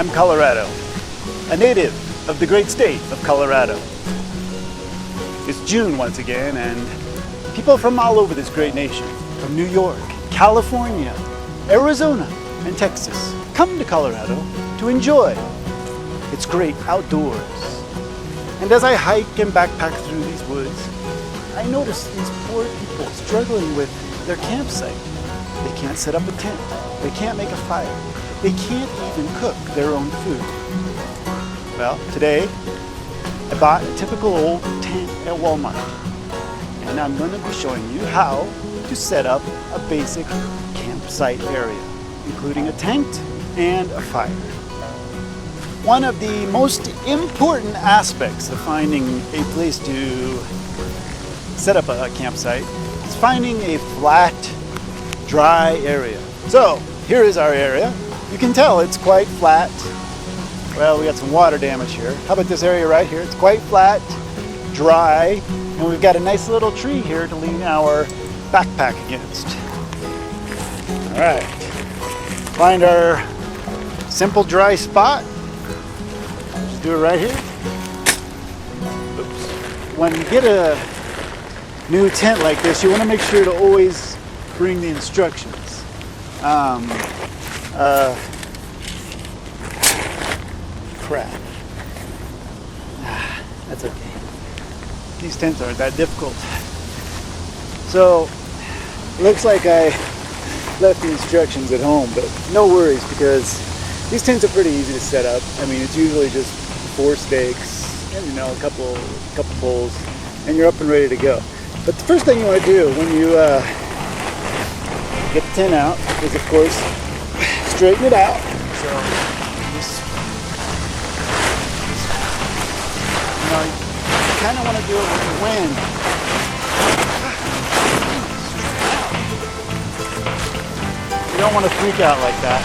I'm Colorado, a native of the great state of Colorado. It's June once again, and people from all over this great nation, from New York, California, Arizona, and Texas, come to Colorado to enjoy its great outdoors. And as I hike and backpack through these woods, I notice these poor people struggling with their campsite. They can't set up a tent. They can't make a fire. They can't even cook their own food. Well, today I bought a typical old tent at Walmart, and I'm going to be showing you how to set up a basic campsite area, including a tent and a fire. One of the most important aspects of finding a place to set up a campsite is finding a flat, dry area. So here is our area. You can tell it's quite flat. Well, we got some water damage here. How about this area right here? It's quite flat, dry, and we've got a nice little tree here to lean our backpack against. All right, find our simple dry spot. Just do it right here. Oops. When you get a new tent like this, you want to make sure to always bring the instructions. Crap. That's okay. These tents aren't that difficult. So, it looks like I left the instructions at home, but no worries because these tents are pretty easy to set up. I mean, it's usually just 4 stakes and a couple poles, and you're up and ready to go. But the first thing you want to do when you get the tent out is, of course, straighten it out. So, you kind of want to do it with the wind. You don't want to freak out like that.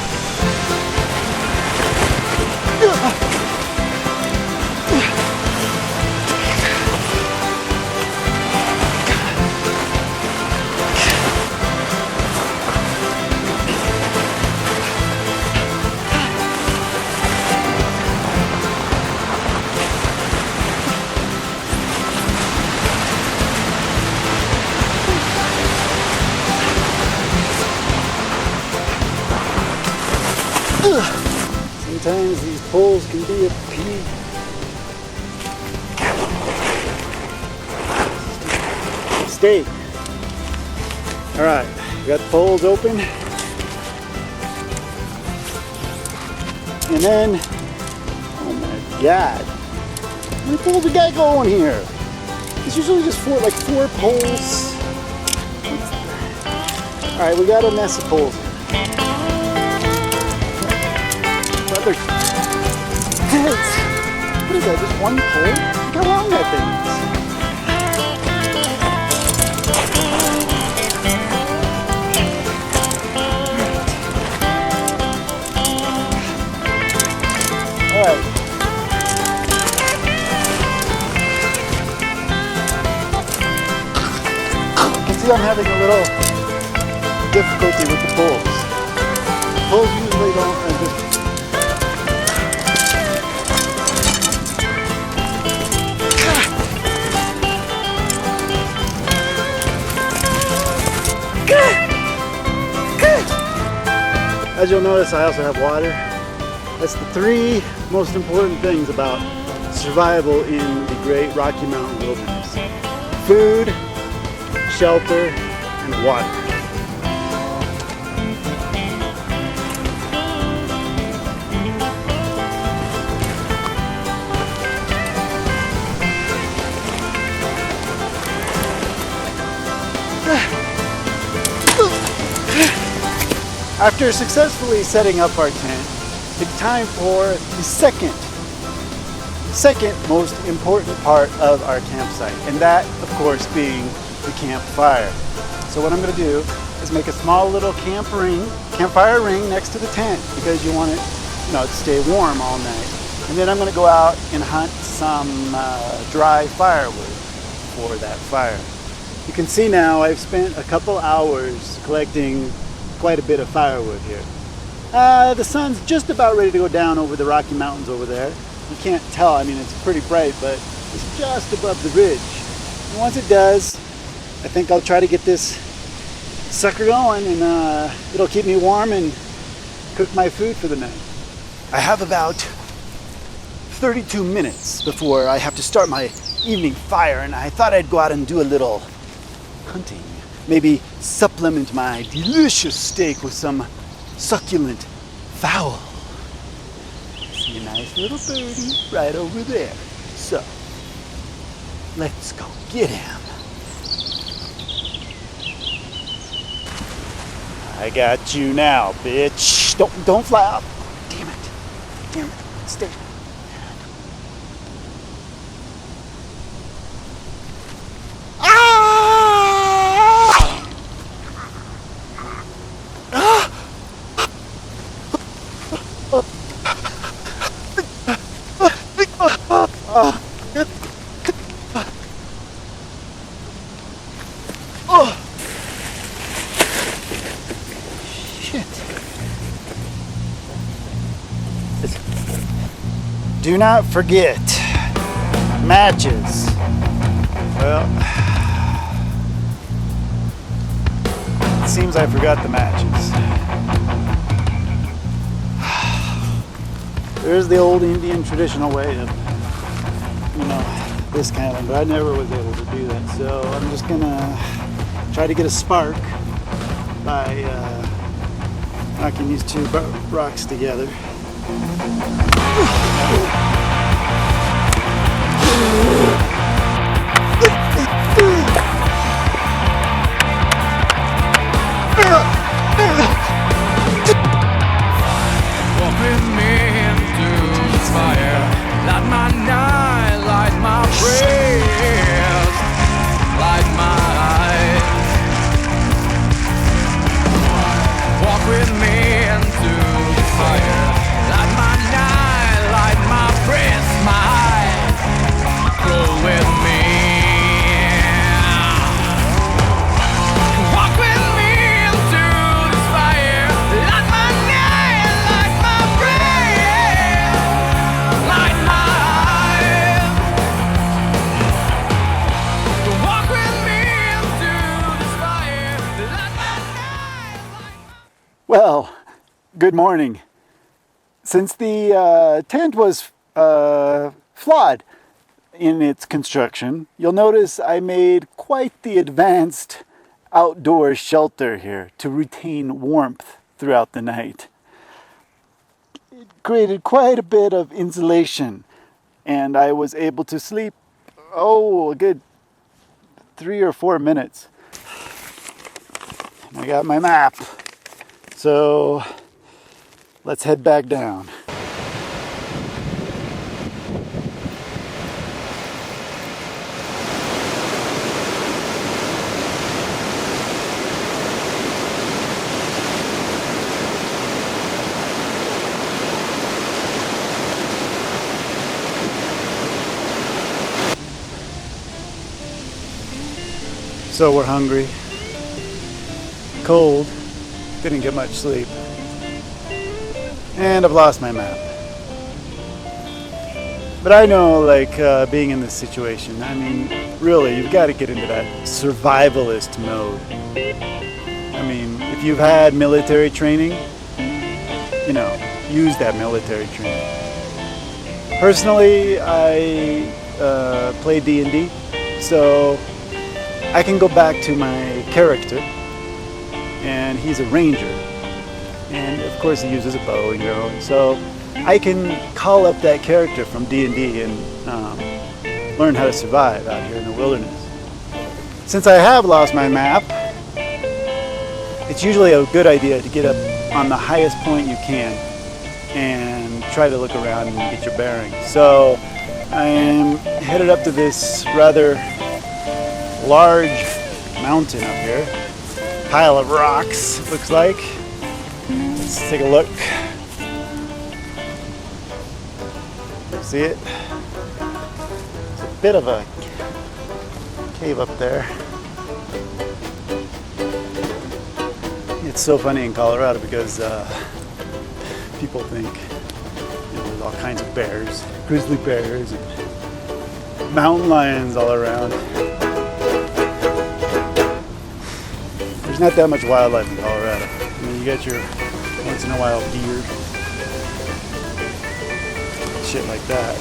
Sometimes these poles can be a pain. Stay. All right, we got the poles open. And then, oh my God, how many poles we got going here? It's usually just 4 poles. All right, we got a mess of poles. What is that, just one pole? Look how long that thing is. Alright. You can see I'm having a little difficulty with the poles. The poles usually don't just As you'll notice, I also have water. That's the 3 most important things about survival in the great Rocky Mountain wilderness: food, shelter, and water. After successfully setting up our tent, it's time for the second most important part of our campsite, and that, of course, being the campfire. So what I'm going to do is make a small little campfire ring next to the tent because you want it, to stay warm all night. And then I'm going to go out and hunt some dry firewood for that fire. You can see now I've spent a couple hours collecting quite a bit of firewood here. The sun's just about ready to go down over the Rocky Mountains over there. You can't tell, I mean, it's pretty bright, but it's just above the ridge. And once it does, I think I'll try to get this sucker going, and it'll keep me warm and cook my food for the night. I have about 32 minutes before I have to start my evening fire, and I thought I'd go out and do a little hunting. Maybe supplement my delicious steak with some succulent fowl. See a nice little birdie right over there. So, let's go get him. I got you now, bitch. Don't fly up. Damn it. Stay. Do not forget matches. Well, it seems I forgot the matches. There's the old Indian traditional way of, this kind of thing, but I never was able to do that. So I'm just gonna try to get a spark by knocking these two rocks together. Walk with me into the fire, light my night, light my prayers, light my eyes. Walk with me into the fire, light my night, light my prayers, my eyes. Go with me. Walk with me into this fire, light my night, light my prayers, light my eyes. Walk with me into this fire, light my night, Well, good morning. Since the tent was flawed in its construction, you'll notice I made quite the advanced outdoor shelter here to retain warmth throughout the night. It created quite a bit of insulation, and I was able to sleep, a good 3 or 4 minutes. I got my map, so let's head back down. So we're hungry, cold, didn't get much sleep, and I've lost my map. But I know, being in this situation, I mean, really, you've got to get into that survivalist mode. I mean, if you've had military training, use that military training. Personally, I play D&D, so I can go back to my character, and he's a ranger, and of course he uses a bow, and so I can call up that character from D&D and learn how to survive out here in the wilderness. Since I have lost my map, it's usually a good idea to get up on the highest point you can and try to look around and get your bearings. So I am headed up to this rather large mountain up here, pile of rocks, it looks like. Let's take a look. See it? It's a bit of a cave up there. It's so funny in Colorado because People think there's all kinds of bears, grizzly bears, and mountain lions all around. There's not that much wildlife in Colorado. I mean, you get your once in a while deer, shit like that.